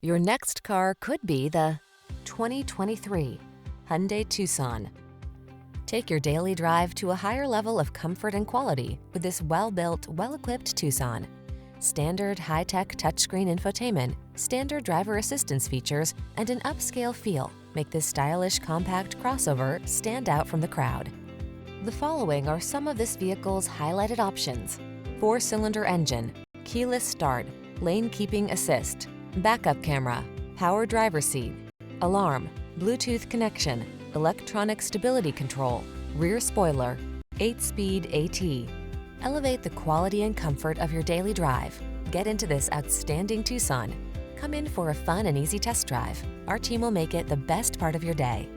Your next car could be the 2023 Hyundai Tucson. Take your daily drive to a higher level of comfort and quality with this well-built, well-equipped Tucson. Standard high-tech touchscreen infotainment, standard driver assistance features, and an upscale feel make this stylish compact crossover stand out from the crowd. The following are some of this vehicle's highlighted options: 4-cylinder engine, keyless start, lane keeping assist, backup camera, power driver seat, alarm, Bluetooth connection, electronic stability control, rear spoiler, 8-speed AT. Elevate the quality and comfort of your daily drive. Get into this outstanding Tucson. Come in for a fun and easy test drive. Our team will make it the best part of your day.